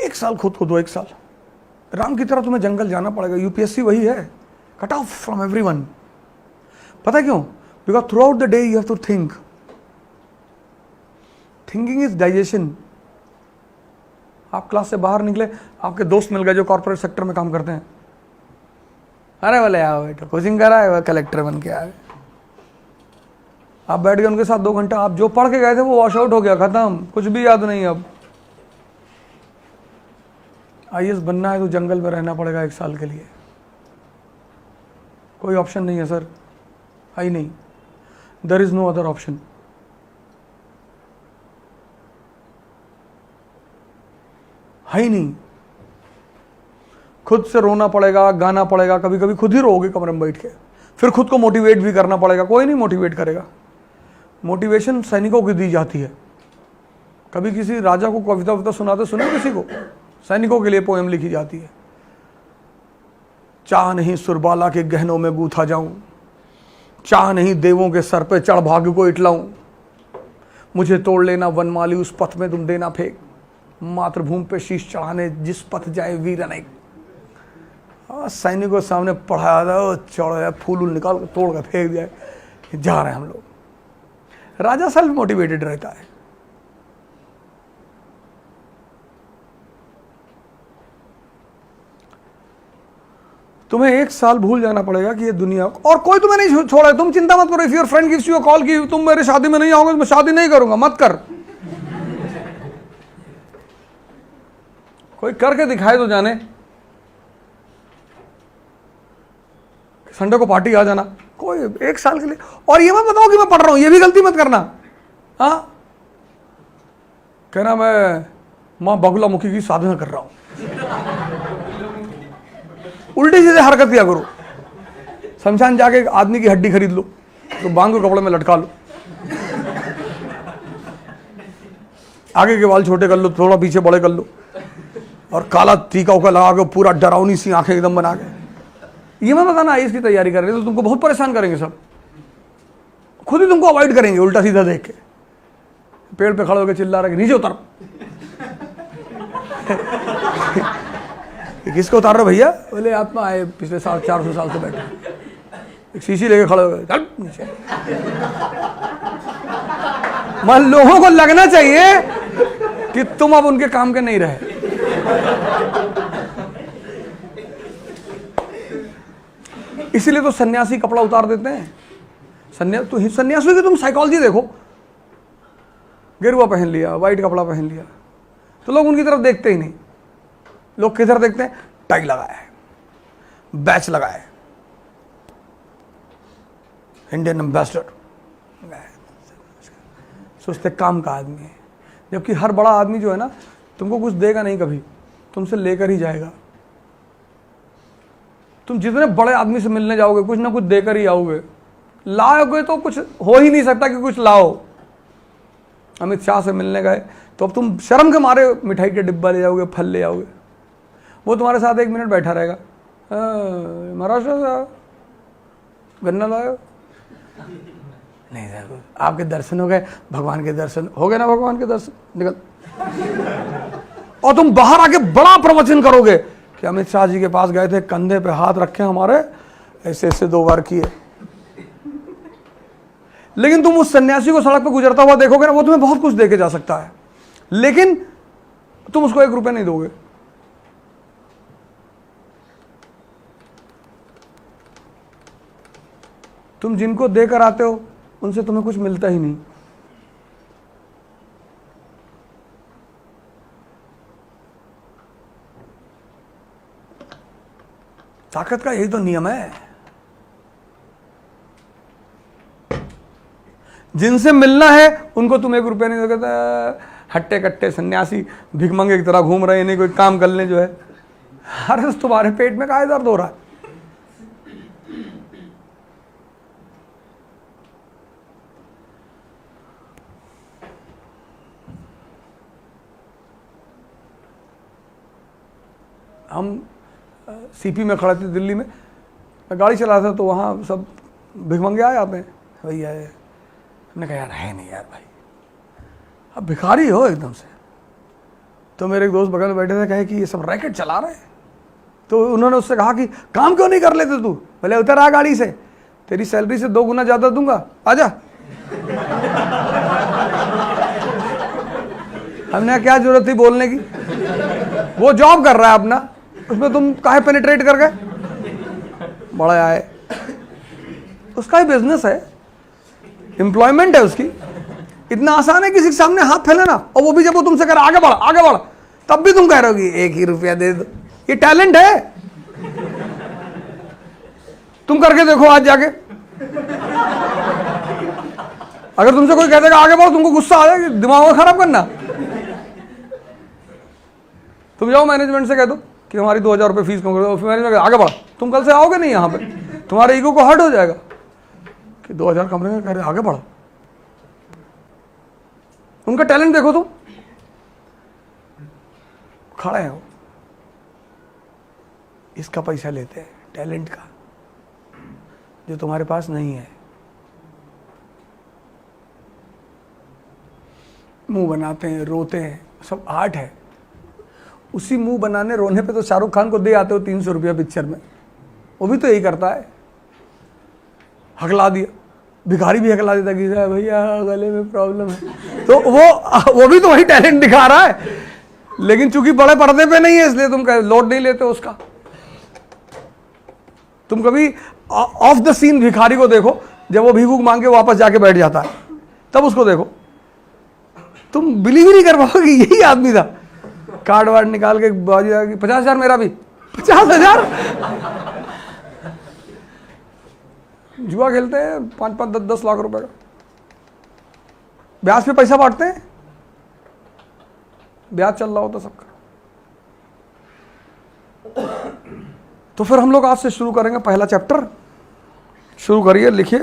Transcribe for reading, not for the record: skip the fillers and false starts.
1 साल खुद को दो, 1 साल राम की तरह तुम्हें जंगल जाना पड़ेगा। यूपीएससी वही है, कट ऑफ फ्रॉम एवरीवन। पता क्यों? Because throughout the day you have to think. Thinking is digestion. आप क्लास से बाहर निकले, आपके दोस्त मिल गए जो कॉर्पोरेट सेक्टर में काम करते हैं, अरे बोले आओ बेटा कोचिंग करा है, कलेक्टर बन के आए। आप बैठ गए उनके साथ 2 घंटा, आप जो पढ़ के गए थे वो वॉश आउट हो गया, खत्म, कुछ भी याद नहीं। अब आईएएस बनना है तो जंगल में रहना पड़ेगा 1 साल के लिए, कोई ऑप्शन नहीं है सर, आई नहीं, there is no other option. है ही नहीं। खुद से रोना पड़ेगा, गाना पड़ेगा, कभी कभी खुद ही रोओगे कमरे में बैठ के, फिर खुद को मोटिवेट भी करना पड़ेगा। कोई नहीं मोटिवेट करेगा। मोटिवेशन सैनिकों की दी जाती है। कभी किसी राजा को कविता वविता सुनाते सुने किसी को? सैनिकों के लिए पोएम लिखी जाती है। चाह नहीं सुरबाला के गहनों में गूथा जाऊं, चाह नहीं देवों के सर पे चढ़ भाग्य को इटलाऊं, मुझे तोड़ लेना वनमाली उस पथ में तुम देना फेंक, मातृभूमि पे शीश चढ़ाने जिस पथ जाए वीर अनेक। सैनिकों सामने पढ़ाया था, चढ़ फूल निकाल कर तोड़ कर फेंक दिया, जा रहे हैं हम लोग। राजा सेल्फ मोटिवेटेड रहता है। तुम्हें 1 साल भूल जाना पड़ेगा कि ये दुनिया, और कोई तुम्हें नहीं छोड़ा है। तुम चिंता मत करो। If your friend gives you a call कि तुम मेरे शादी में नहीं आओगे तो मैं शादी नहीं करूंगा, मत कर। कोई करके दिखाए तो जाने। संडे को पार्टी आ जाना, कोई 1 साल के लिए। और ये मत बताओ कि मैं पढ़ रहा हूं, ये भी गलती मत करना। हाँ, कहना मैं मां बगुला मुखी की साधना कर रहा हूं, उल्टी सीधे हरकत किया करो। शमशान जाके एक आदमी की हड्डी खरीद लो, तो बांध के कपड़े में लटका लो, आगे के बाल छोटे कर लो, थोड़ा पीछे बड़े कर लो, और काला टीका उका लगा के पूरा डरावनी सी आंखें एकदम बना के। ये मत बताना आईएएस की तैयारी कर रहे तो तुमको बहुत परेशान करेंगे सब, खुद ही तुमको अवॉइड करेंगे उल्टा सीधा देख के। पेड़ पे खड़े होकर चिल्ला रहे नीचे उतर। किसको उतार रहे भैया? बोले आत्मा आए पिछले 400 साल से बैठे, एक शीशी लेके खड़े हो गए, चल नीचे। मन लोगों को लगना चाहिए कि तुम अब उनके काम के नहीं रहे। इसीलिए तो सन्यासी कपड़ा उतार देते हैं। सन्यासी की तुम साइकोलॉजी देखो, गेरुआ पहन लिया, व्हाइट कपड़ा पहन लिया, तो लोग उनकी तरफ देखते ही नहीं। लोग किधर देखते हैं? टाई लगाया है, बैच लगाया है, इंडियन एम्बेसडर, सोचते काम का आदमी है। जबकि हर बड़ा आदमी जो है ना, तुमको कुछ देगा नहीं, कभी तुमसे लेकर ही जाएगा। तुम जितने बड़े आदमी से मिलने जाओगे कुछ ना कुछ देकर ही आओगे। लाओगे तो कुछ हो ही नहीं सकता कि कुछ लाओ। अमित शाह से मिलने गए तो अब तुम शर्म के मारे मिठाई के डिब्बा ले जाओगे, फल ले आओगे। वो तुम्हारे साथ 1 मिनट बैठा रहेगा, महाराष्ट्र से गन्ना लाओ, नहीं सर आपके दर्शन हो गए, भगवान के दर्शन हो गए ना, भगवान के दर्शन, निकल। और तुम बाहर आके बड़ा प्रवचन करोगे कि अमित शाह जी के पास गए थे, कंधे पे हाथ रखे हमारे, ऐसे ऐसे 2 बार किए। लेकिन तुम उस सन्यासी को सड़क पे गुजरता हुआ देखोगे ना, वो तुम्हें बहुत कुछ देके जा सकता है, लेकिन तुम उसको 1 रुपया नहीं दोगे। तुम जिनको देकर आते हो उनसे तुम्हें कुछ मिलता ही नहीं। ताकत का यही तो नियम है। जिनसे मिलना है उनको तुम 1 रुपया नहीं दोगे। हट्टे कट्टे सन्यासी भिखमंगे की तरह घूम रहे हैं, नहीं कोई काम कर ले जो है। अरे तुम्हारे पेट में काहे दर्द हो रहा है? हम सीपी में खड़े थे दिल्ली में, मैं गाड़ी चला रहा था तो वहाँ सब भिखमंगे आए आते हैं, भैया आए। हमने कहा यार है नहीं यार भाई, अब भिखारी हो एकदम से, तो मेरे एक दोस्त बगल में बैठे थे, कहे कि ये सब रैकेट चला रहे हैं। तो उन्होंने उससे कहा कि काम क्यों नहीं कर लेते तू? बोले उतर आ गाड़ी से, तेरी सैलरी से 2 गुना ज़्यादा दूंगा, आजा। हमने क्या जरूरत थी बोलने की? वो जॉब कर रहा है अपना, उसमें तुम काहे पेनिट्रेट कर गए? बड़ा आए, उसका ही बिजनेस है, एम्प्लॉयमेंट है उसकी। इतना आसान है किसी के सामने हाथ फैलाना, और वो भी जब वो तुमसे कह रहा आगे बढ़ आगे बढ़, तब भी तुम कह रहे हो कि 1 ही रुपया दे दो। ये टैलेंट है, तुम करके देखो आज जाके। अगर तुमसे कोई कह देगा आगे बढ़ो, तुमको गुस्सा आ जाएगा, दिमाग खराब करना। तुम जाओ मैनेजमेंट से कह दो कि हमारी 2000 रुपये फीस कम कर दो, मैनेजमेंट आगे बढ़ा, तुम कल से आओगे नहीं यहाँ पे, तुम्हारे ईगो को हर्ट हो जाएगा कि 2000 कमरे में कह रहे आगे बढ़ो। उनका टैलेंट देखो तुम, खड़े हो, इसका पैसा लेते हैं टैलेंट का, जो तुम्हारे पास नहीं है। मुंह बनाते हैं, रोते हैं, सब आर्ट है। उसी मुंह बनाने रोने पे तो शाहरुख खान को दे आते हो 300 रुपया पिक्चर में, वो भी तो यही करता है, हकला दिया। भिखारी भी हकला देता कि भैया गले में प्रॉब्लम है, तो वो भी तो वही टैलेंट दिखा रहा है, लेकिन चूंकि बड़े पर्दे पे नहीं है इसलिए तुम लोड नहीं लेते उसका। तुम कभी ऑफ द सीन भिखारी को देखो, जब वो भीख मांग के वापस जाके बैठ जाता है, तब उसको देखो, तुम बिलीव ही नहीं कर पाओगे यही आदमी था। कार्ड वार्ड निकाल के बाजी 50,000 मेरा भी, 50,000। जुआ खेलते हैं 5-5, 10-10 लाख रुपए का, ब्याज पे पैसा बांटते हैं, ब्याज चल रहा होता सबका। तो फिर हम लोग आज से शुरू करेंगे पहला चैप्टर। शुरू करिए, लिखिए।